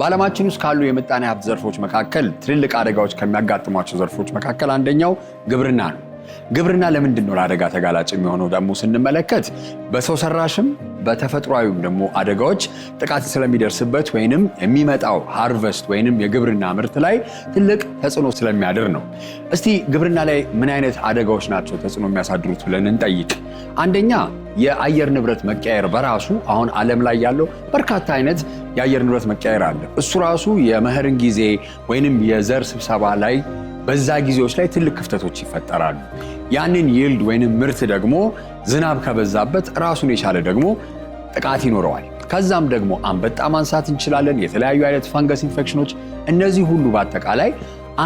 በዓለማችን ውስጥ ካሉ የምጣኔ ሀብት ዘርፎች መካከል ትልልቅ አደጋዎች ከሚያጋጥሟቸው ዘርፎች መካከል አንደኛው ግብርና ነው። ግብርና ለምንድን ነው ለአደጋ ተጋላጭ የሚሆነው ደግሞ ስንመለከት በሰው ሰራሽም በተፈጥሯዊም ደግሞ አደጋዎች ጥቃት ስለሚደርስበት ወይንም የሚመጣው ሃርቨስት ወይንም የግብርና ምርት ላይ ትልቅ ተጽዕኖ ስለሚያድር ነው። እስቲ ግብርና ላይ ምን አይነት አደጋዎች ናቸው ተጽዕኖ የሚያሳድሩት ብለን እንጠይቅ። አንደኛ የአየር ንብረት መቀየር በራሱ አሁን ዓለም ላይ ያለው በርካታ አይነት የአየር ንብረት መቀየር አለ። እሱ ራሱ የመኸርን ጊዜ ወይንም የዘር ስብሰባ ላይ በዛ ጊዜዎች ላይ ትልቅ ክፍተቶች ይፈጠራሉ። ያንን ይልድ ወይንም ምርት ደግሞ ዝናብ ከበዛበት ራሱን የቻለ ደግሞ ጥቃት ይኖረዋል። ከዛም ደግሞ አንበጣ ማንሳት እንችላለን፣ የተለያዩ አይነት ፈንገስ ኢንፌክሽኖች። እነዚህ ሁሉ በአጠቃላይ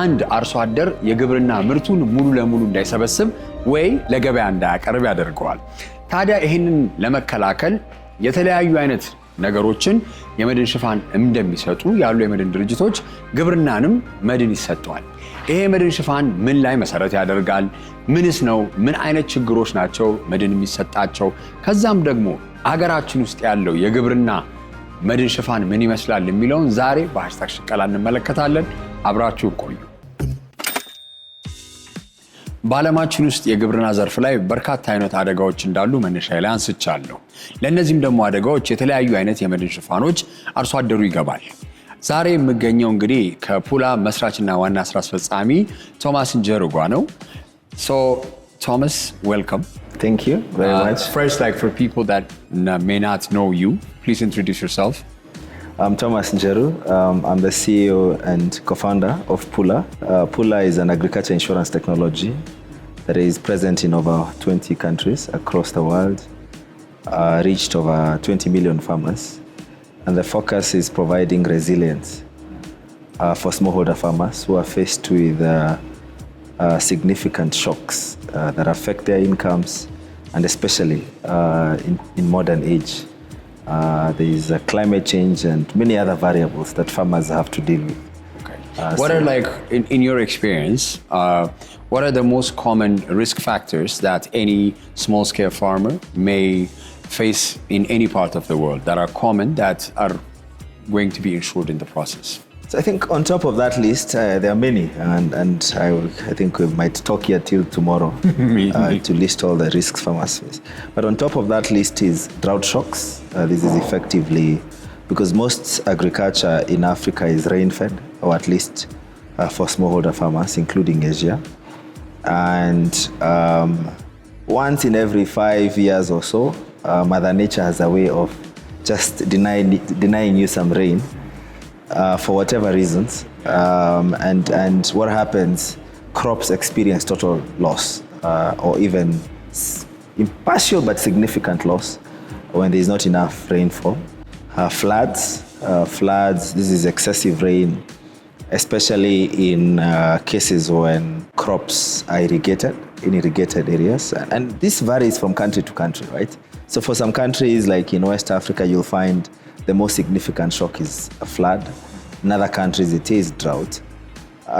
አንድ አርሶ አደር የግብርና ምርቱን ሙሉ ለሙሉ እንዳይሰበስብ ወይ ለገበያ እንዳያቀርብ ያደርገዋል። ታዲያ ይህንን ለመከላከል የተለያዩ አይነት ነገሮችን የመድን ሽፋን እንደሚሰጡ ያሉ የመድን ድርጅቶች ግብርናንም መድን ይሰጠዋል። ይሄ መድን ሽፋን ምን ላይ መሰረት ያደርጋል? ምንስ ነው? ምን አይነት ችግሮች ናቸው መድን የሚሰጣቸው? ከዛም ደግሞ አገራችን ውስጥ ያለው የግብርና መድን ሽፋን ምን ይመስላል የሚለውን ዛሬ በሃሽታግ ሽቀላ እንመለከታለን። አብራችሁ ቆዩ። በዓለማችን ውስጥ የግብርና ዘርፍ ላይ በርካታ አይነት አደጋዎች እንዳሉ መነሻዬ ላይ አንስቻለሁ። ለእነዚህም ደግሞ አደጋዎች የተለያዩ አይነት የመድን ሽፋኖች አርሶ አደሩ ይገባል። ዛሬ የምገኘው እንግዲህ ከፑላ መስራችና ዋና ስራ አስፈጻሚ ቶማስ እንጀሩጋ ነው። So Thomas, welcome. Thank you very much. First, like for people that may not know you, please introduce yourself. I'm Thomas Njeru. I'm the CEO and co-founder of Pula. Pula is an agriculture insurance technology that is present in over 20 countries across the world, reached over 20 million farmers. And the focus is providing resilience for smallholder farmers who are faced with significant shocks that affect their incomes, and especially in modern age. There is climate change and many other variables that farmers have to deal with. Okay. What are, like, in your experience, what are the most common risk factors that any small-scale farmer may face in any part of the world that are common, that are going to be insured in the process? So I think on top of that list, there are many, and I think we might talk here till tomorrow to list all the risks farmers face. But on top of that list is drought shocks. This is effectively because most agriculture in Africa is rain-fed, or at least for smallholder farmers, including Asia. And once in every 5 years or so, Mother Nature has a way of just denying you some rain. For whatever reasons, and what happens, crops experience total loss, or even partial but significant loss when there is not enough rainfall. Floods, this is excessive rain, especially in cases when crops are in irrigated areas. And this varies from country to country, right? So for some countries, like in West Africa, you'll find the most significant shock is a flood. In other countries, it is drought.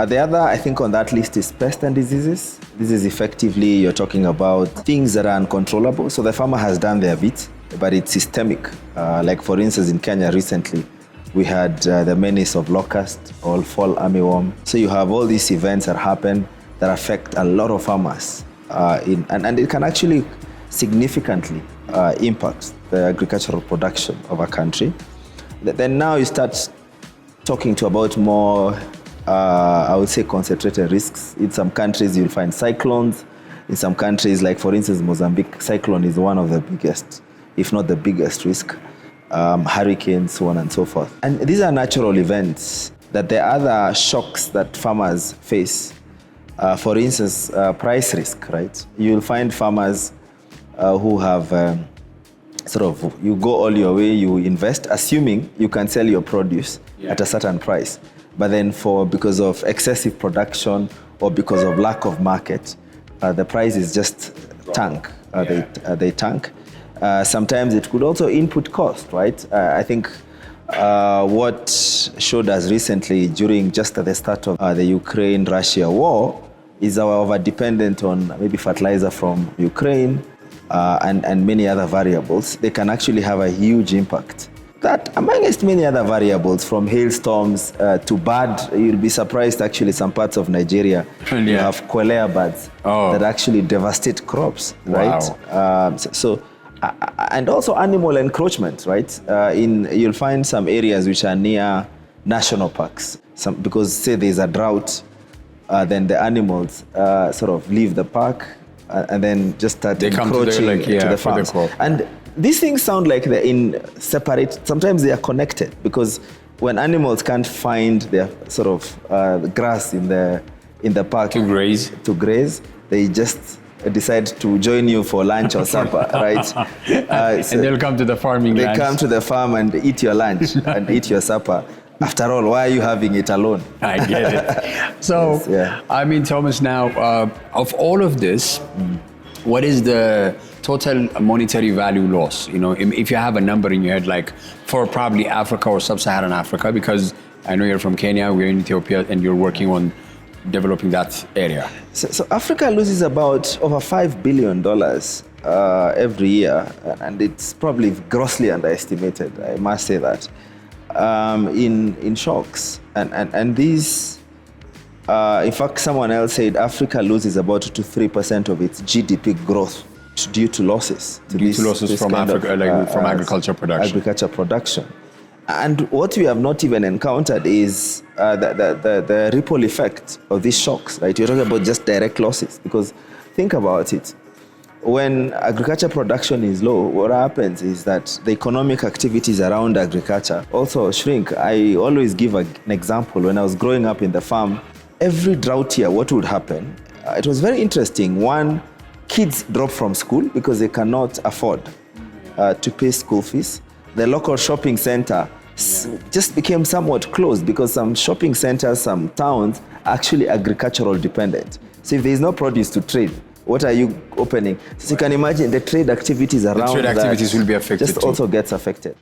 The other, I think, on that list is pests and diseases. This is effectively, you're talking about things that are uncontrollable. So the farmer has done their bit, but it's systemic. Like for instance, in Kenya recently, we had the menace of locust or fall armyworm. So you have all these events that happen that affect a lot of farmers. And it can actually significantly impact the agricultural production of a country. Then now you start talking about more, I would say, concentrated risks. In some countries, you'll find cyclones. In some countries, like for instance, Mozambique, cyclone is one of the biggest, if not the biggest risk. Hurricanes, so on and so forth. And these are natural events. That there are other shocks that farmers face. For instance, price risk, right? You'll find farmers who have you go all your way, you invest, assuming you can sell your produce at a certain price. But then because of excessive production or because of lack of market, the price is just tank. They tank. Sometimes it could also input cost, right? I think what showed us recently during just at the start of the Ukraine-Russia war is our over-dependent on maybe fertilizer from Ukraine and many other variables. They can actually have a huge impact. That, amongst many other variables, from hailstorms to bad, you'll be surprised actually some parts of Nigeria, you have cholera birds that actually devastate crops, right? Wow. And also animal encroachment, right? You'll find some areas which are near national parks, because say there's a drought, then the animals sort of leave the park and then just start encroaching to the farms. And these things sound like they're in separate, sometimes they are connected, because when animals can't find their sort of grass in the park to graze, they just decide to join you for lunch or supper, right? And they'll come to the farming They lunch. come to the farm and eat your lunch and eat your supper. After all, why are you having it alone? I get it. So, yeah. I mean, Thomas, now, of all of this, what is the total monetary value loss? You know, if you have a number in your head, like for probably Africa or sub-Saharan Africa, because I know you're from Kenya, we're in Ethiopia, and you're working on developing that area. So Africa loses about over $5 billion every year, and it's probably grossly underestimated, I must say that, in shocks. And these, in fact, someone else said Africa loses about 2 to 3% of its GDP growth due to losses. Due to losses from Africa, from agriculture production. Agriculture production. And what we have not even encountered is the ripple effect of these shocks, right? You're talking about just direct losses, because think about it. When agriculture production is low, what happens is that the economic activities around agriculture also shrink. I always give an example. When I was growing up in the farm, every drought year, what would happen? It was very interesting. One, kids drop from school because they cannot afford to pay school fees. The local shopping center just became somewhat closed because some shopping centers, some towns, are actually agricultural dependent. So if there is no produce to trade, what are you opening? So you can imagine the trade activities around the trade activities will be affected just too. also gets affected.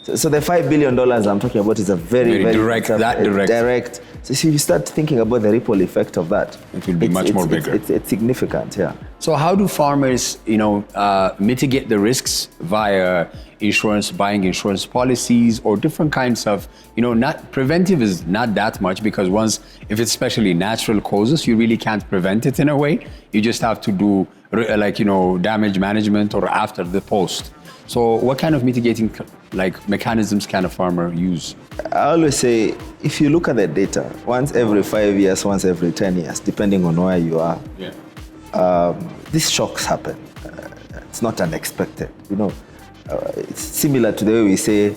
So the $5 billion I'm talking about is a very direct. direct. So if you start thinking about the ripple effect of that, it will be much more bigger. It's significant, yeah. So how do farmers, mitigate the risks via insurance, buying insurance policies, or different kinds of, not preventive is not that much, because if it's especially natural causes, you really can't prevent it in a way. You just have to do damage management or after the post. So what kind of mitigating mechanisms can a farmer use? I always say, if you look at the data, once every 5 years, once every 10 years, depending on where you are, these shocks happen. It's not unexpected. It's similar to the way we say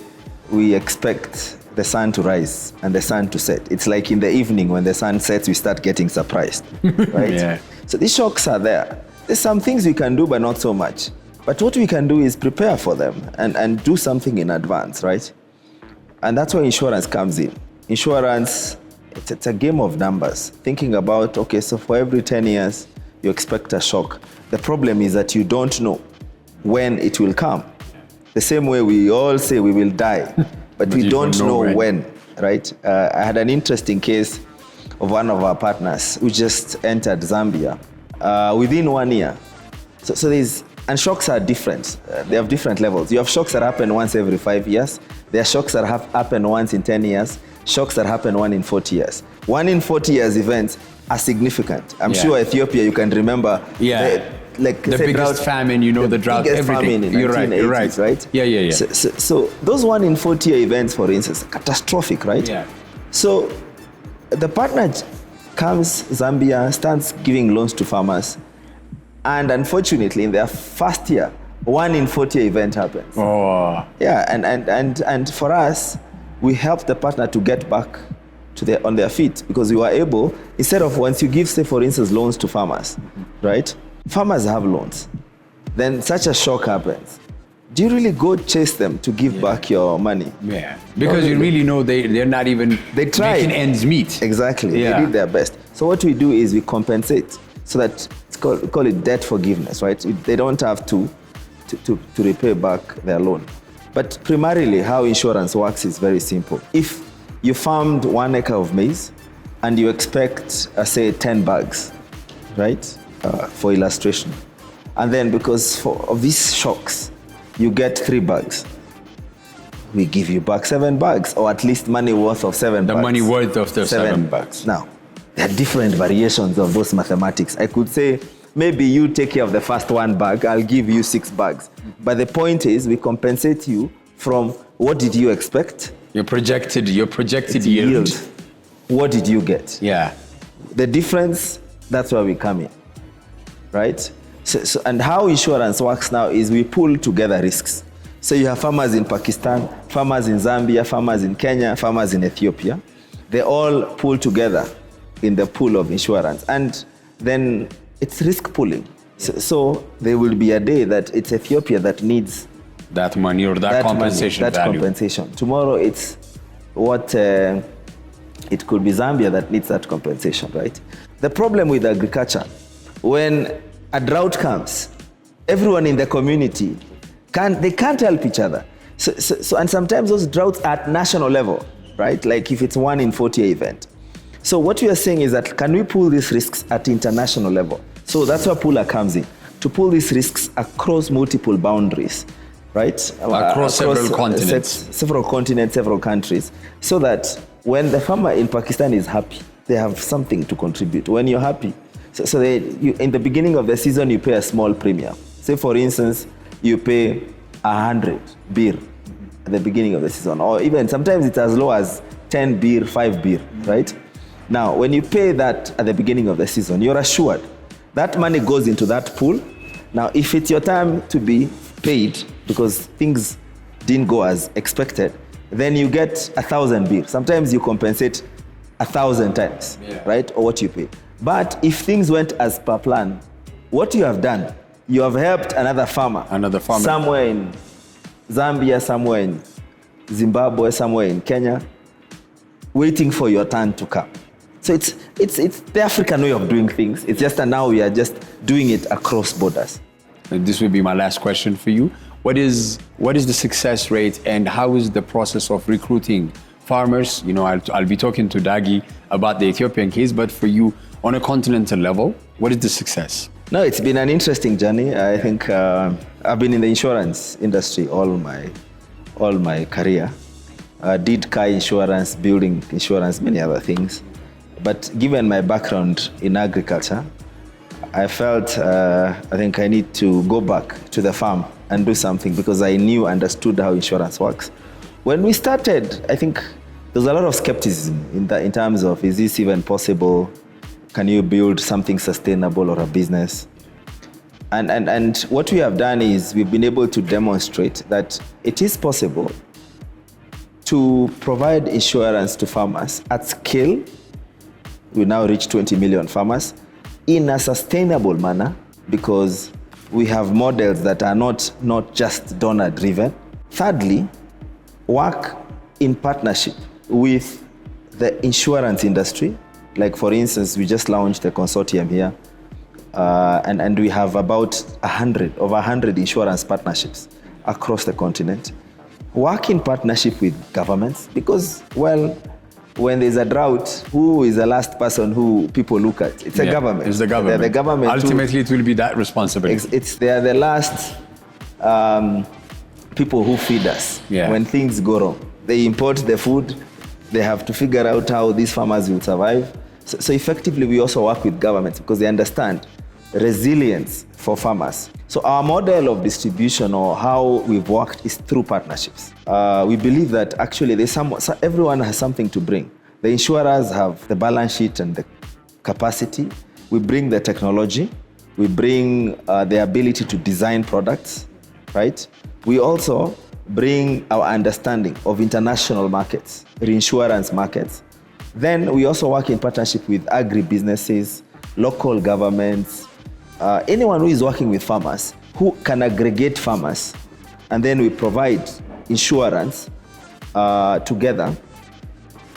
we expect the sun to rise and the sun to set. It's like in the evening when the sun sets, we start getting surprised, right? Yeah. So these shocks are there. There's some things we can do, but not so much. But what we can do is prepare for them and do something in advance, right? And that's where insurance comes in. Insurance, it's a game of numbers. Thinking about, okay, so for every 10 years, you expect a shock. The problem is that you don't know when it will come. The same way we all say we will die, but we don't know when, right? I had an interesting case of one of our partners who just entered Zambia within 1 year. So and shocks are different. They have different levels. You have shocks that happen once every 5 years. There are shocks that happen once in 10 years. Shocks that happen 1 in 40 years. 1 in 40 years events are significant. I'm sure Ethiopia, you can remember. The biggest famine, the drought, everything. You're right? Yeah. So those 1 in 40 year events, for instance, catastrophic, right? Yeah. So the partner comes, Zambia, starts giving loans to farmers. And unfortunately, in their first year, 1 in 40 event happens. Oh. Yeah, and for us, we helped the partner to get back on their feet, because we were able, instead of once you give, say, for instance, loans to farmers, right? Farmers have loans. Then such a shock happens. Do you really go chase them to give back your money? Yeah, because you really know they're not even making ends meet. Exactly, they did their best. So what we do is we compensate, so that we call it debt forgiveness, right? They don't have to repay back their loan. But primarily, how insurance works is very simple. If you farmed 1 acre of maize and you expect, say, 10 bags, right, for illustration. And then because of these shocks, you get 3 bags. We give you back 7 bags, or at least money worth of 7 bags. The money worth of the 7 bags. Now, there are different variations of those mathematics. I could say, maybe you take care of the first 1 bag, I'll give you 6 bags. But the point is, we compensate you from what did you expect? Your projected yield. What did you get? Yeah. The difference, that's where we come in, right? So, and how insurance works now is we pull together risks. So you have farmers in Pakistan, farmers in Zambia, farmers in Kenya, farmers in Ethiopia. They all pull together in the pool of insurance. And then it's risk pooling. So there will be a day that it's Ethiopia that needs that money or that compensation money, that value. Compensation. Tomorrow it's what it could be Zambia that needs that compensation, right? The problem with agriculture, when a drought comes, everyone in the community they can't help each other. So and sometimes those droughts are at national level, right? Like if it's 1 in 40 event. So what we are saying is that can we pull these risks at international level? So that's where Pooler comes in, to pull these risks across multiple boundaries, right? Across several continents. Several continents, several countries, so that when the farmer in Pakistan is happy, they have something to contribute. When you're happy, so in the beginning of the season, you pay a small premium. Say, for instance, you pay 100 beer at the beginning of the season, or even sometimes it's as low as 10 beer, 5 beer, right? Now, when you pay that at the beginning of the season, you're assured that money goes into that pool. Now, if it's your time to be paid because things didn't go as expected, then you get 1,000 beer. Sometimes you compensate 1,000 times, right? Or what you pay. But if things went as per plan, what you have done, you have helped another farmer somewhere in Zambia, somewhere in Zimbabwe, somewhere in Kenya, waiting for your turn to come. So it's the African way of doing things. It's just that now we are just doing it across borders. And this will be my last question for you. What is the success rate, and how is the process of recruiting farmers? You know, I'll be talking to Dagi about the Ethiopian case, but for you, on a continental level, what is the success? No, it's been an interesting journey. I think I've been in the insurance industry all my career. Did car insurance, building insurance, many other things. But given my background in agriculture, I felt I think I need to go back to the farm and do something, because I understood how insurance works. When we started, I think there was a lot of skepticism in terms of, is this even possible? Can you build something sustainable or a business? And what we have done is we've been able to demonstrate that it is possible to provide insurance to farmers at scale. We now reach 20 million farmers in a sustainable manner, because we have models that are not just donor driven. Thirdly, work in partnership with the insurance industry. Like, for instance, we just launched a consortium here, and we have about over 100 insurance partnerships across the continent. Work in partnership with governments, because, well, when there's a drought, who is the last person who people look at? It's the government. It's the government. They're the government. Ultimately, it will be that responsibility. They are the last people who feed us when things go wrong. They import the food. They have to figure out how these farmers will survive. So effectively, we also work with governments, because they understand resilience for farmers. So our model of distribution, or how we've worked, is through partnerships. We believe that actually everyone has something to bring. The insurers have the balance sheet and the capacity. We bring the technology. We bring the ability to design products, right? We also bring our understanding of international markets, reinsurance markets. Then we also work in partnership with agri-businesses, local governments, anyone who is working with farmers, who can aggregate farmers, and then we provide insurance together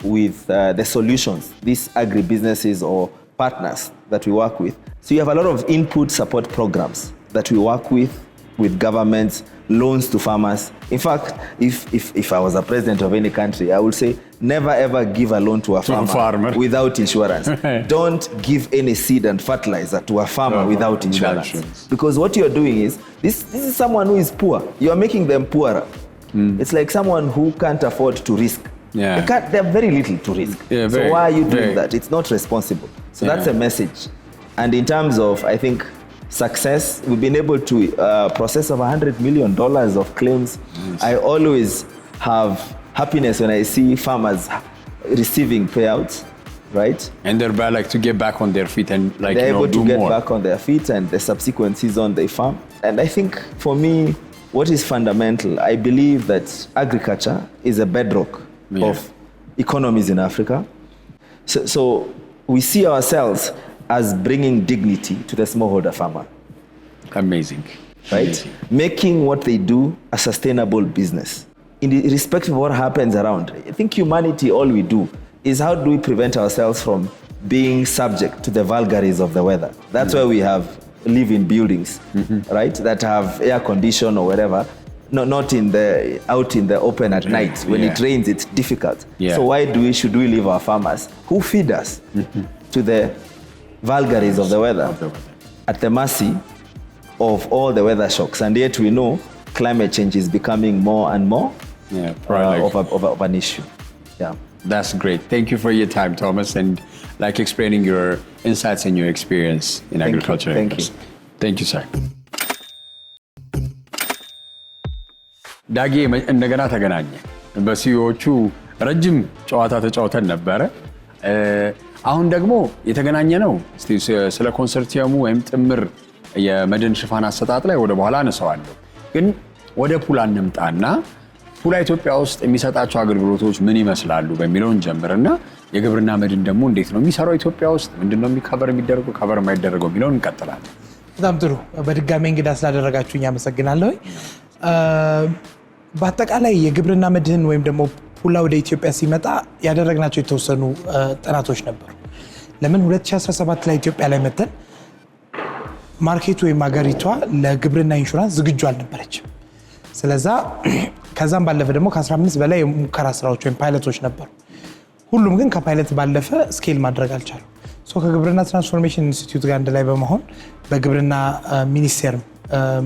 with the solutions, these agri-businesses or partners that we work with. So you have a lot of input support programs that we work with governments, loans to farmers. In fact, if I was a president of any country, I would say never ever give a loan to a farmer without insurance. Don't give any seed and fertilizer to a farmer without insurance. Because what you're doing is, this is someone who is poor. You're making them poorer. It's like someone who can't afford to risk. They have very little to risk. So why are you doing that? It's not responsible. So that's a message. And in terms of, I think, success, we've been able to process over $100 million of claims. I always have happiness when I see farmers receiving payouts, right? And they're like to get back on their feet and like, they're able to get more. back on their feet, and the subsequent season they farm. And I think for me, what is fundamental, I believe that agriculture is a bedrock of economies in Africa. So we see ourselves as bringing dignity to the smallholder farmer. Amazing. Right? Amazing. Making what they do a sustainable business. Irrespective of what happens around, I think humanity, all we do is how do we prevent ourselves from being subject to the vagaries of the weather. That's why we live in buildings, right, that have air condition or whatever, not out in the open at night. When it rains, it's difficult. So why should we leave our farmers who feed us to the vagaries of the weather, at the mercy of all the weather shocks? And yet we know climate change is becoming more and more of an issue. That's great. Thank you for your time, Thomas, and like explaining your insights and your experience in agriculture. Thank you, sir. ዳጊ እንደገና ተገናኘ። በሲዮቹ ረጅም ጨዋታ ተጫውተን ነበረ። አሁን ደግሞ የተገናኘ ነው ስለ ኮንሰርቲየሙ ወይም ጥምር የመድን ሽፋን አሰጣጥ ላይ ወደ በኋላ አነሳዋለሁ። ግን ወደ ፑላ እንምጣና ፑላ ኢትዮጵያ ውስጥ የሚሰጣቸው አገልግሎቶች ምን ይመስላሉ በሚለው እንጀምርና የግብርና መድን ደግሞ እንዴት ነው የሚሰራው ኢትዮጵያ ውስጥ ምንድነው ከቨር የሚደረገው ከቨር የማይደረገው የሚለውን እንቀጥላለን። በጣም ጥሩ። በድጋሚ እንግዳ ስላደረጋችሁኝ አመሰግናለሁ። በአጠቃላይ የግብርና መድህን ወይም ደግሞ ፑላ ወደ ኢትዮጵያ ሲመጣ ያደረግናቸው የተወሰኑ ጥናቶች ነበሩ። ለምን 2017 ላይ ኢትዮጵያ ላይ መተን ማርኬቱ ወይም ሀገሪቷ ለግብርና ኢንሹራንስ ዝግጁ አልነበረችም። ስለዚህ ከዛም ባለፈ ደግሞ ከ15 በላይ የሙከራ ስራዎች ወይም ፓይለቶች ነበሩ። ሁሉም ግን ከፓይለት ባለፈ ስኬል ማድረግ አልቻሉ። ከግብርና ትራንስፎርሜሽን ኢንስቲትዩት ጋር አንድ ላይ በመሆን በግብርና ሚኒስቴር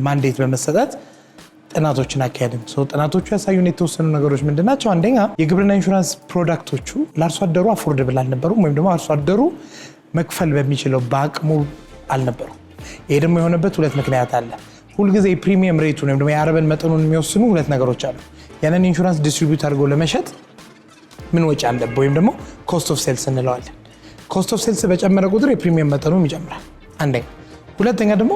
ማንዴት በመሰጠት ጥናቶችን አካሄድን። ጥናቶቹ ያሳዩን የተወሰኑ ነገሮች ምንድናቸው? አንደኛ የግብርና ኢንሹራንስ ፕሮዳክቶቹ ለአርሶ አደሩ አፎርደብል አልነበሩም፣ ወይም ደግሞ አርሶ አደሩ መክፈል በሚችለው በአቅሙ አልነበሩም። ይሄ ደግሞ የሆነበት ሁለት ምክንያት አለ። ሁልጊዜ ፕሪሚየም ሬቱን ወይም ደግሞ የአረበን መጠኑን የሚወስኑ ሁለት ነገሮች አሉ። ያንን ኢንሹራንስ ዲስትሪቢዩት አድርጎ ለመሸጥ ምን ወጪ አለበት ወይም ደግሞ ኮስት ኦፍ ሴልስ እንለዋለን። ኮስት ኦፍ ሴልስ በጨመረ ቁጥር የፕሪሚየም መጠኑም ይጨምራል። አንደኛ። ሁለተኛ ደግሞ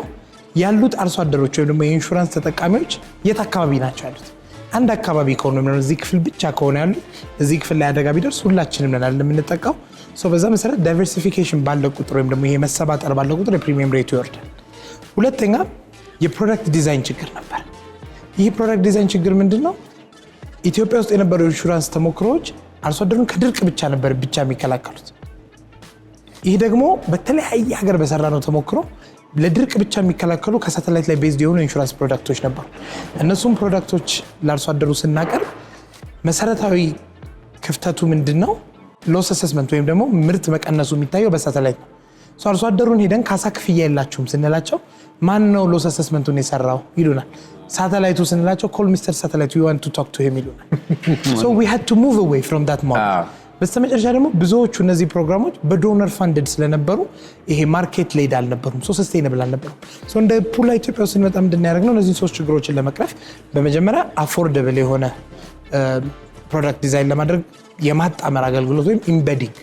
ያሉት አርሶ አደሮች ወይም ደግሞ የኢንሹራንስ ተጠቃሚዎች የት አካባቢ ናቸው ያሉት? አንድ አካባቢ ከሆነ ነው እዚህ ክፍል ብቻ ከሆነ ያሉት እዚህ ክፍል ላይ አደጋ ቢደርስ ሁላችንም ነን የምንጠቃው። በዛ መሰረት ዳይቨርሲፊኬሽን ባለው ቁጥር ወይም ደግሞ ይሄ መሰባጠር ባለው ቁጥር የፕሪሚየም ሬቱ ይወርዳል። ሁለተኛ የፕሮዳክት ዲዛይን ችግር ነበር። ይህ ፕሮዳክት ዲዛይን ችግር ምንድነው? ኢትዮጵያ ውስጥ የነበሩ ኢንሹራንስ ተሞክሮዎች አርሶ አደሩን ከድርቅ ብቻ የሚከላከሉት። ይህ ደግሞ በተለያየ ሀገር በሰራነው ተሞክሮ ለድርቅ ብቻ የሚከላከሉ ከሳተላይት ላይ ቤዝድ የሆኑ ኢንሹራንስ ፕሮዳክቶች ነበሩ። እነሱም ፕሮዳክቶች ለአርሶ አደሩ ስናቀርብ መሰረታዊ ክፍተቱ ምንድነው? ሎስ አሰስመንት ወይም ደግሞ ምርት መቀነሱ የሚታየው በሳተላይት ነው። አርሶ አደሩን ሄደን ካሳ ክፍያ የላችሁም ስንላቸው ማን ነው ሎስ አሰስመንቱን የሰራው ይሉናል። ሳተላይቱ ስንላቸው ኮል ሚስተር ሳተላይት we want to talk to him ይሉናል። So we had to move away from that model. በስተመጨረሻ ደግሞ ብዙዎቹ እነዚህ ፕሮግራሞች በዶነር ፋንድድ ስለነበሩ ይሄ ማርኬት ሌድ አልነበሩም፣ ሰስቴይነብል አልነበሩም። እንደ ፑላ ኢትዮጵያ ውስጥ ስንመጣ ምንድነው ያደረግነው? እነዚህን ሶስት ችግሮችን ለመቅረፍ በመጀመሪያ አፎርደብል የሆነ ፕሮዳክት ዲዛይን ለማድረግ የማጣመር አገልግሎት ወይም ኢምቤዲንግ።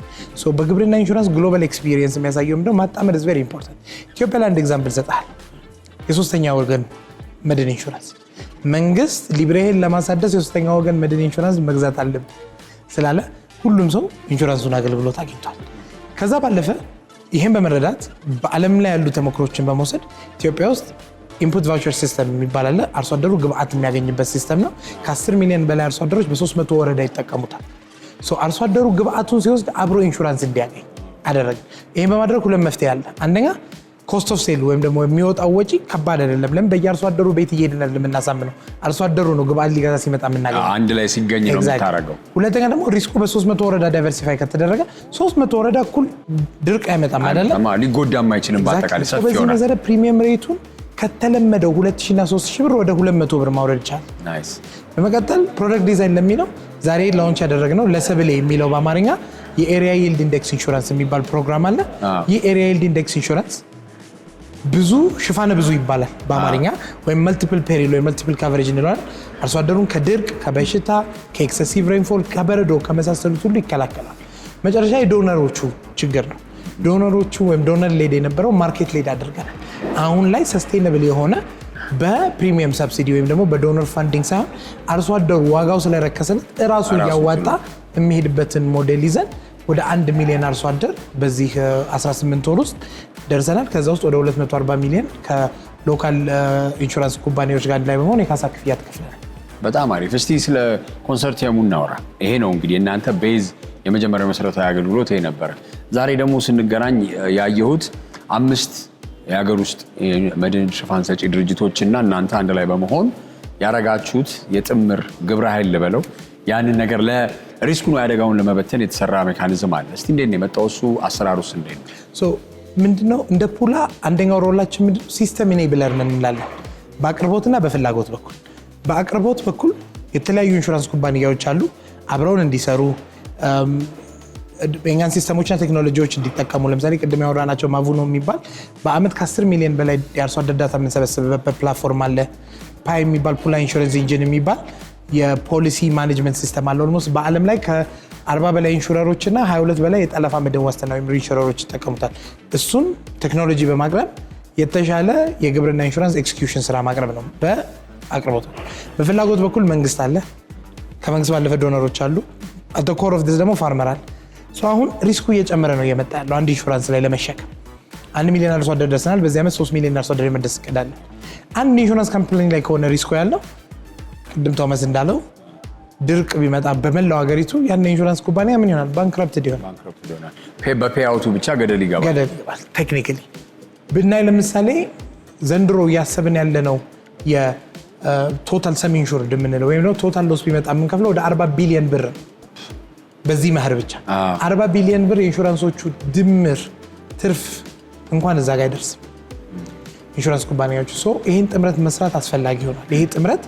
በግብርና ኢንሹራንስ ግሎባል ኤክስፒሪየንስ የሚያሳየው ምንድነው? ማጣመር is very important። ኢትዮጵያ ላይ አንድ ኤግዛምፕል ሰጣል። የሶስተኛ ወገን መድን ኢንሹራንስ መንግስት ሊብሬን ለማሳደስ የሶስተኛ ወገን መድን ኢንሹራንስ መግዛት አለበት ስላለ ሁሉም ሰው ኢንሹራንሱን አገልግሎት አግኝቷል። ከዛ ባለፈ ይሄን በመረዳት በዓለም ላይ ያሉ ተሞክሮችን በመውሰድ ኢትዮጵያ ውስጥ ኢንፑት ቫውቸር ሲስተም የሚባል አለ። አርሶ አደሩ ግብአት የሚያገኝበት ሲስተም ነው። ከ10 ሚሊዮን በላይ አርሶ አደሮች በ300 ወረዳ ይጠቀሙታል። አርሶ አደሩ ግብአቱን ሲወስድ አብሮ ኢንሹራንስ እንዲያገኝ አደረገ። ይሄን በማድረግ ሁለት መፍትሄ አለ። አንደኛ ኮስት ኦፍ ሴል ወይም ደግሞ የሚወጣው ወጪ ከባድ አይደለም። ለምን በየአርሶ አደሩ ቤት እየሄድን አይደለም እናሳምነው። አርሶ አደሩ ነው ግብአት ሊገዛ ሲመጣ የምናገኘው። አንድ ላይ ሲገኝ ነው የምታረገው። ሁለተኛ ደግሞ ሪስኩ በ300 ወረዳ ዳይቨርሲፋይ ከተደረገ 300 ወረዳ እኩል ድርቅ አይመጣም አይደለም። ሊጎዳ የማይችልም በአጠቃላይ ሰፊ በዚህ መሰረት ፕሪሚየም ሬቱን ከተለመደው 2000 እና 3000 ብር ወደ 200 ብር ማውረድ ይቻላል። ናይስ። በመቀጠል ፕሮዳክት ዲዛይን ለሚለው ዛሬ ላውንች ያደረግነው ለሰብሌ የሚለው በአማርኛ የኤሪያ ይልድ ኢንዴክስ ኢንሹራንስ የሚባል ፕሮግራም አለ። ይህ ኤሪያ ይልድ ኢንዴክስ ኢንሹራንስ ብዙ ሽፋነ ብዙ ይባላል በአማርኛ ወይም መልቲፕል ፔሪል ወይ መልቲፕል ካቨሬጅ እንለዋለን። አርሶ አደሩን ከድርቅ፣ ከበሽታ፣ ከኤክሰሲቭ ሬንፎል፣ ከበረዶ ከመሳሰሉት ሁሉ ይከላከላል። መጨረሻ የዶነሮቹ ችግር ነው። ዶነሮቹ ወይም ዶነር ሌድ የነበረው ማርኬት ሌድ አድርገናል። አሁን ላይ ሰስቴይነብል የሆነ በፕሪሚየም ሰብሲዲ ወይም ደግሞ በዶነር ፋንዲንግ ሳይሆን አርሶ አደሩ ዋጋው ስለረከሰለት እራሱ እያዋጣ የሚሄድበትን ሞዴል ይዘን ወደ 1 ሚሊዮን አርሶ አደር በዚህ 18 ወር ውስጥ ደርሰናል። ከዛ ውስጥ ወደ 240 ሚሊዮን ከሎካል ኢንሹራንስ ኩባንያዎች ጋር ላይ በመሆን የካሳ ክፍያ ተከፍለናል። በጣም አሪፍ። እስቲ ስለ ኮንሰርቲየሙ እናወራ። ይሄ ነው እንግዲህ እናንተ ቤዝ የመጀመሪያው መሰረታዊ አገልግሎት ይሄ ነበር። ዛሬ ደግሞ ስንገናኝ ያየሁት 5 የሀገር ውስጥ መድን ሽፋን ሰጪ ድርጅቶችና እናንተ አንድ ላይ በመሆን ያረጋችሁት የጥምር ግብረ ኃይል ልበለው ያንን ነገር ለሪስኩን ያደጋውን ለመበተን የተሰራ ሜካኒዝም አለ። እስቲ እንዴት ነው የመጣው እሱ? አሰራሩስ እንዴት ነው? ምንድነው እንደ ፑላ አንደኛው ሮላችን ምንድነው ሲስተም ኢኔብለር ነን እንላለን። በአቅርቦትና በፍላጎት በኩል በአቅርቦት በኩል የተለያዩ ኢንሹራንስ ኩባንያዎች አሉ አብረውን እንዲሰሩ የኛን ሲስተሞችና ቴክኖሎጂዎች እንዲጠቀሙ። ለምሳሌ ቅድም ያወራናቸው ማቡኖ የሚባል በአመት ከ10 ሚሊዮን በላይ የአርሶ አደር ዳታ የምንሰበስብበት ፕላትፎርም አለ። ፓይ የሚባል ፑላ ኢንሹራንስ ኢንጂን የሚባል የፖሊሲ ማኔጅመንት ሲስተም አለ። ኦልሞስት በአለም ላይ ከ40 በላይ ኢንሹረሮች እና 22 በላይ የጠለፋ መድን ዋስትና ወይም ኢንሹረሮች ይጠቀሙታል። እሱን ቴክኖሎጂ በማቅረብ የተሻለ የግብርና ኢንሹራንስ ኤክስኪዩሽን ስራ ማቅረብ ነው በአቅርቦት። በፍላጎት በኩል መንግስት አለ። ከመንግስት ባለፈ ዶነሮች አሉ። አት ዘ ኮር ኦፍ ዲስ ደግሞ ፋርመር አለ። አሁን ሪስኩ እየጨመረ ነው እየመጣ ያለው አንድ ኢንሹራንስ ላይ ለመሸከም 1 ሚሊዮን አርሶ አደር ደርሰናል። በዚህ ዓመት 3 ሚሊዮን አርሶ አደር የመድረስ እቅድ አለ። አንድ ኢንሹራንስ ካምፓኒ ላይ ከሆነ ሪስኩ ያለው ቅድም ቶማስ እንዳለው ድርቅ ቢመጣ በመላው ሀገሪቱ ያን ኢንሹራንስ ኩባንያ ምን ይሆናል? ባንክረፕትድ ይሆናል። በፔአውቱ ብቻ ገደል ይገባል። ቴክኒካሊ ብናይ ለምሳሌ ዘንድሮ እያሰብን ያለነው የቶታል ሰም ኢንሹርድ የምንለው ወይም ነው ቶታል ሎስ ቢመጣ የምንከፍለው ወደ 40 ቢሊዮን ብር በዚህ መህር ብቻ 40 ቢሊዮን ብር የኢንሹራንሶቹ ድምር ትርፍ እንኳን እዛ ጋር አይደርስም ኢንሹራንስ ኩባንያዎቹ። ይህን ጥምረት መስራት አስፈላጊ ይሆናል። ይሄ ጥምረት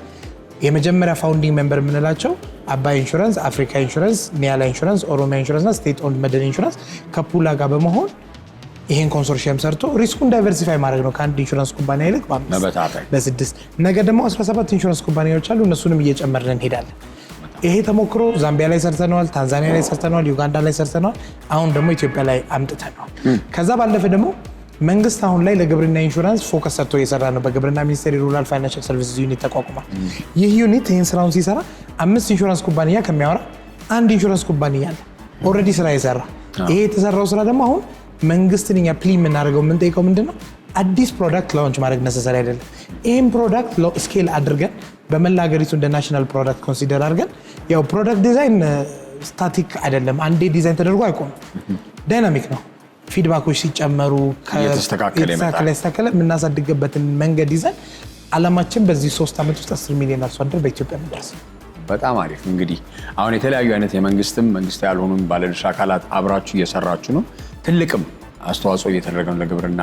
የመጀመሪያ ፋውንዲንግ ሜምበር የምንላቸው አባይ ኢንሹራንስ፣ አፍሪካ ኢንሹራንስ፣ ኒያላ ኢንሹራንስ፣ ኦሮሚያ ኢንሹራንስ እና ስቴት ኦንድ መድን ኢንሹራንስ ከፑላ ጋር በመሆን ይሄን ኮንሶርሺየም ሰርቶ ሪስኩን ዳይቨርሲፋይ ማድረግ ነው ከአንድ ኢንሹራንስ ኩባንያ ይልቅ በ6 ነገ ደግሞ 17 ኢንሹራንስ ኩባንያዎች አሉ። እነሱንም እየጨመርን እንሄዳለን። ይሄ ተሞክሮ ዛምቢያ ላይ ሰርተነዋል፣ ታንዛኒያ ላይ ሰርተነዋል፣ ዩጋንዳ ላይ ሰርተነዋል። አሁን ደግሞ ኢትዮጵያ ላይ አምጥተነዋል። ከዛ ባለፈ ደግሞ መንግስት አሁን ላይ ለግብርና ኢንሹራንስ ፎከስ ሰጥቶ እየሰራ ነው። በግብርና ሚኒስቴር ሩራል ፋይናንሻል ሰርቪስ ዩኒት ተቋቁሟል። ይህ ዩኒት ይህን ስራውን ሲሰራ 5 ኢንሹራንስ ኩባንያ ከሚያወራ አንድ ኢንሹራንስ ኩባንያ አለ ኦልሬዲ ስራ የሰራ። ይሄ የተሰራው ስራ ደግሞ አሁን መንግስትን እኛ ፕሊ የምናደርገው የምንጠይቀው ምንድነው አዲስ ፕሮዳክት ላውንች ማድረግ ነሰሰሪ አይደለም። ይህም ፕሮዳክት ስኬል አድርገን በመላ ሀገሪቱ እንደ ናሽናል ፕሮዳክት ኮንሲደር አድርገን ያው ፕሮዳክት ዲዛይን ስታቲክ አይደለም፣ አንዴ ዲዛይን ተደርጎ አይቆምም፣ ዳይናሚክ ነው። ፊድባኮች ሲጨመሩ የተስተካከለ የምናሳድግበትን መንገድ ይዘን አላማችን በዚህ 3 ዓመት ውስጥ 10 ሚሊዮን አርሶ አደር በኢትዮጵያ መድረስ። በጣም አሪፍ። እንግዲህ አሁን የተለያዩ አይነት የመንግስትም መንግስት ያልሆኑ ባለድርሻ አካላት አብራችሁ እየሰራችሁ ነው። ትልቅም አስተዋጽኦ እየተደረገ ነው ለግብርና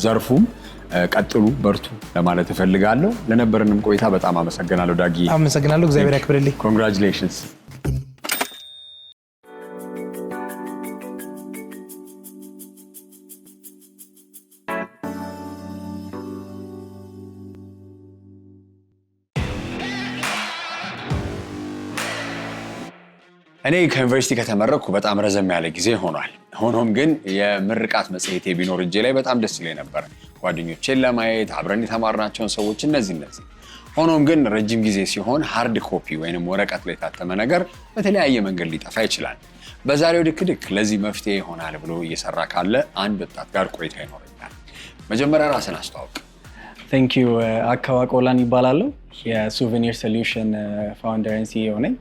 ዘርፉም። ቀጥሉ፣ በርቱ ለማለት እፈልጋለሁ። ለነበረንም ቆይታ በጣም አመሰግናለሁ ዳጊ። አመሰግናለሁ። እግዚአብሔር ያክብርልኝ። ኮንግራቹሌሽንስ። እኔ ከዩኒቨርሲቲ ከተመረኩ በጣም ረዘም ያለ ጊዜ ሆኗል። ሆኖም ግን የምርቃት መጽሔቴ ቢኖር እጄ ላይ በጣም ደስ ይለኝ ነበር፣ ጓደኞቼን ለማየት አብረን የተማርናቸውን ሰዎች እነዚህ። ሆኖም ግን ረጅም ጊዜ ሲሆን ሃርድ ኮፒ ወይንም ወረቀት ላይ የታተመ ነገር በተለያየ መንገድ ሊጠፋ ይችላል። በዛሬው ድክድክ ለዚህ መፍትሄ ይሆናል ብሎ እየሰራ ካለ አንድ ወጣት ጋር ቆይታ ይኖረኛል። መጀመሪያ ራስን አስተዋውቅ። ቴንክ ዩ። አካዋቆላን ይባላሉ። የሱቬኒር ሶሉሽን ፋውንደር ኤንድ ሲኢኦ ነኝ።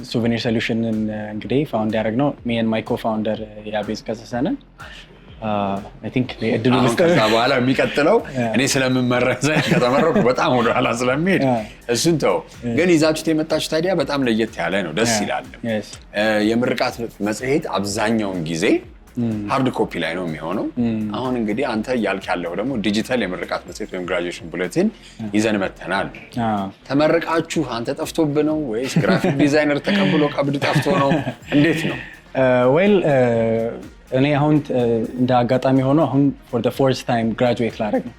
ሱቬኒር ሶሉሽንን እንግዲህ ፋውንድ ያደረግነው ሚ ኤንድ ማይ ኮፋውንደር ያቤዝ ከሰሰንን I think እድሉ ከዛ በኋላ የሚቀጥለው እኔ ስለምመረዘ ከተመረኩ በጣም ወደ ኋላ ስለሚሄድ እሱን ተው። ግን ይዛችሁት የመጣችሁ ታዲያ በጣም ለየት ያለ ነው፣ ደስ ይላል። የምርቃት መጽሔት አብዛኛውን ጊዜ ሃርድ ኮፒ ላይ ነው የሚሆነው። አሁን እንግዲህ አንተ ያልክ ያለው ደግሞ ዲጂታል የምርቃት መጽሔት ወይም ግራጁዌሽን ቡሌቲን ይዘን መተናል። ተመረቃችሁ አንተ ጠፍቶብህ ነው ወይስ ግራፊክ ዲዛይነር ተቀብሎ ቀብድ ጠፍቶ ነው? እንዴት ነው? ዌል እኔ አሁን እንደ አጋጣሚ ሆኖ አሁን for the fourth time graduate ላደርግ ነው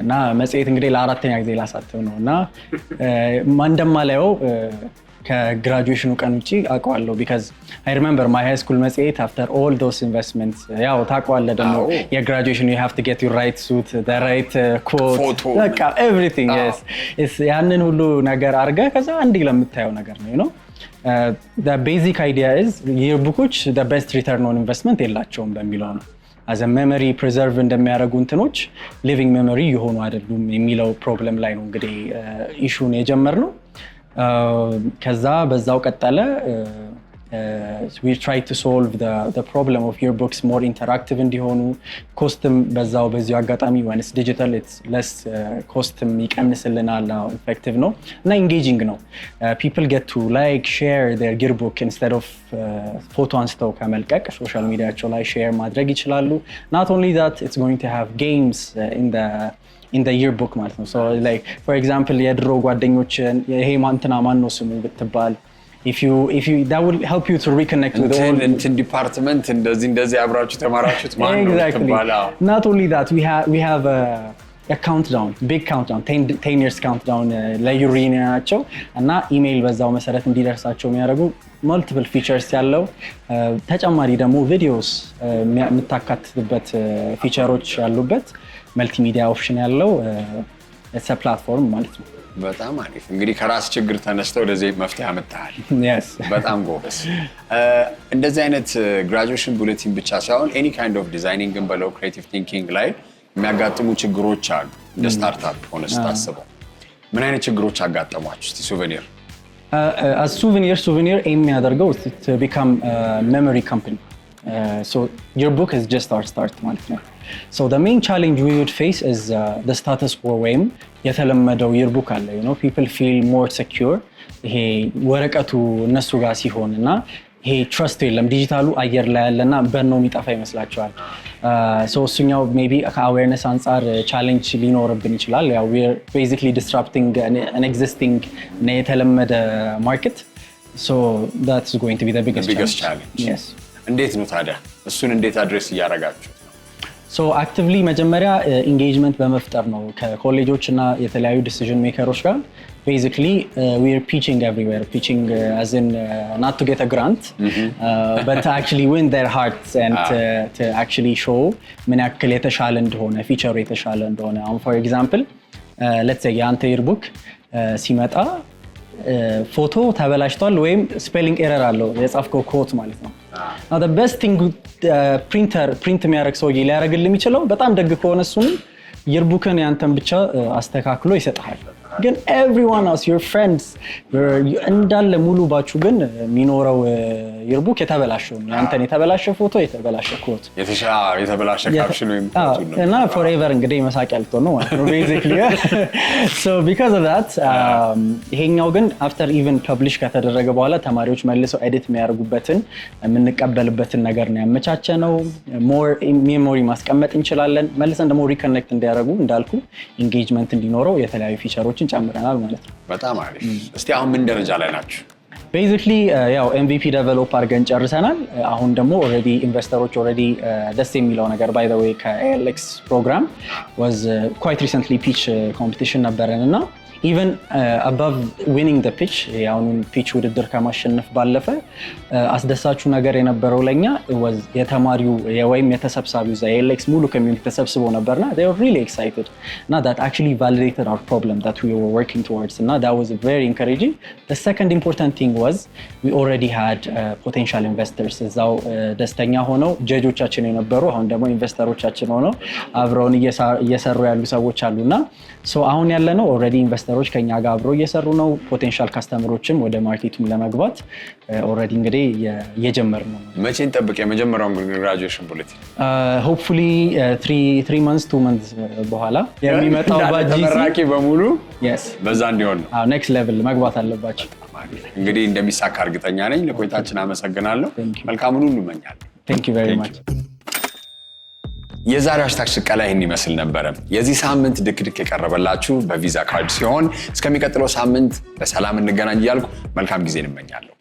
እና መጽሔት እንግዲህ ለአራተኛ ጊዜ ላሳተም ነው እና እንደማላየው ከግራጁዌሽኑ ቀን ውጪ አውቀዋለሁ because I remember my high school መጽሔት after all those investments ያው ታውቀዋለህ ደግሞ የግራጁዌሽን you have to get your right suit the right quote በቃ everything yes ያንን ሁሉ ነገር አድርገህ ከዛ እንዲህ ለምታየው ነገር ነው you know the basic idea is yearbooks the best return on investment የላቸውም በሚለው ነው as a memory preserve እንደሚያደርጉ እንትኖች living memory የሆኑ አይደሉም የሚለው ፕሮብለም ላይ ነው እንግዲህ ኢሹን የጀመርነው ከዛ በዛው ቀጠለ we try to solve the problem of yearbooks more interactive እንዲሆኑ ኮስትም በዚሁ አጋጣሚ when it's digital it's less ኮስትም ይቀንስልናል effective ነው እና engaging ነው people get to like share their yearbook instead of ፎቶ አንስተው ከመልቀቅ ሶሻል ሚዲያቸው ላይ ሼር ማድረግ ይችላሉ not only that it's going to have games in the yearbook ማለት ነው so like for example የድሮ ጓደኞችን ይሄ ማንተና ማን ነው ስሙ ብትባል if you that will help you to reconnect with all in department እንደዚህ አብራችሁ ተማራችሁት ማን ነው ብትባል not only that we have a countdown big countdown 10 years countdown ለዩሪኒያቸው እና ኢሜል በዛው መሰረት እንዲደርሳቸው የሚያደርጉ multiple features ያለው ተጨማሪ ደግሞ ቪዲዮስ የምታካትትበት ፊቸሮች ያሉበት መልቲሚዲያ ኦፕሽን ያለው it's a platform ማለት ነው በጣም አሪፍ እንግዲህ ከራስ ችግር ተነስተው ለዚህ መፍትሄ አመጣሃል yes በጣም ጎበዝ እንደዚህ አይነት ግራጁዌሽን ቡሌቲን ብቻ ሳይሆን any kind of designing and below creative thinking ላይ የሚያጋጥሙ ችግሮች አሉ እንደ ስታርታፕ ሆነስ ታስበው ምን አይነት ችግሮች አጋጠሟችሁ እስቲ ሱቬኒር as souvenir aim የሚያደርገው to become a memory company so your book is just our start ማለት ነው so the main challenge we would face is the status quo ወይም የተለመደው yearbook አለ you know people feel more secure ይሄ ወረቀቱ እነሱ ጋር ሲሆንና ይሄ trust የለም ዲጂታሉ አየር ላይ ያለና በእነው የሚጠፋ ይመስላቸዋል so እሱኛው maybe ከawareness አንፃር challenge ሊኖርብን ይችላል ያው we are basically disrupting an existing የተለመደ market so that's going to be the biggest challenge yes እንዴት ነው ታዲያ እሱን እንዴት አድሬስ እያደረጋችሁ so actively መጀመሪያ engagement በመፍጠር ነው ከኮሌጆች እና የተለያዩ decision makers ጋር basically we are pitching everywhere pitching as in not to get a grant but to actually win their hearts and to actually show ምን ያክል የተሻለ እንደሆነ ፊቸሩ የተሻለ እንደሆነ for example let's say ያንተ yearbook ሲመጣ ፎቶ ተበላሽቷል ወይም ስፔሊንግ ኤረር አለው የጻፍከው ኮት ማለት ነው now the best thing print የሚያደርግ ሰው ሊያደርግልህ የሚችለው በጣም ደግ ከሆነ እሱን yearbookን ያንተን ብቻ አስተካክሎ ይሰጣል ግን everyone else your friends እንዳለ ሙሉ ባቹ ግን የሚኖረው yearbook የተበላሸው ነው ያንተን የተበላሸ ፎቶ የተበላሸ ኮት የተበላሸ ካፕሽን ወይም ኮት ነው እና forever እንግዲህ መሳቂያ ልትሆን ነው ማለት ነው basically so because of that ይሄኛው ግን after even publish ከተደረገ በኋላ ተማሪዎች መልሰው ኤዲት የሚያደርጉበትን የምንቀበልበትን ነገር ነው ያመቻቸነው more memory ማስቀመጥ እንችላለን መልሰን ደግሞ reconnect እንዲያደርጉ እንዳልኩ engagement እንዲኖረው የተለያዩ ፊቸሮችን ጨምረናል ማለት ነው በጣም አሪፍ እስቲ አሁን ምን ደረጃ ላይ ናችሁ basically ያው MVP develop አድርገን ጨርሰናል አሁን ደግሞ already investors already ደስ የሚለው ነገር by the way ከALX program was quite recently pitch competition ነበረንና even above winning the pitch ያውን pitch ውድድር ከማሸነፍ ባለፈ አስደሳቹ ነገር የነበረው ለኛ was የተማሪው ወይም የተሰብሳቢው ALX ሙሉ community ተሰብስቦ ነበርና they were really excited now that actually validated our problem that we were working towards and that was very encouraging the second important thing was we already had potential investors እዛው ደስተኛ ሆነው ጀጆቻችን የነበሩ አሁን ደግሞ ኢንቨስተሮቻችን ሆነው አብረውን እየሰሩ ያሉ ሰዎች አሉና so አሁን ያለነው already ኢንቨስተሮች ከኛ ጋር አብረው እየሰሩ ነው። ፖቴንሻል ካስተመሮችም ወደ ማርኬቱም ለመግባት ኦልሬዲ እንግዲህ እየጀመርን ነው። መቼ እንጠብቅ የመጀመሪያውን ግራጁዌሽን ቡሌት? ሆፕፉሊ 3 months 2 months በኋላ የሚመጣው ባጂሲ ተመራቂ በሙሉ yes በዛ እንዲሆን ነው። ኔክስት ሌቭል መግባት አለባቸው። እንግዲህ እንደሚሳካ እርግጠኛ ነኝ። ለቆይታችን አመሰግናለሁ። መልካሙን ሁሉ እመኛለሁ። Thank you very much። የዛሬው ሃሽታግ ሽቀላ ይህን ይመስል ነበረ። የዚህ ሳምንት ድክድክ የቀረበላችሁ በቪዛ ካርድ ሲሆን እስከሚቀጥለው ሳምንት በሰላም እንገናኝ እያልኩ መልካም ጊዜ እንመኛለሁ።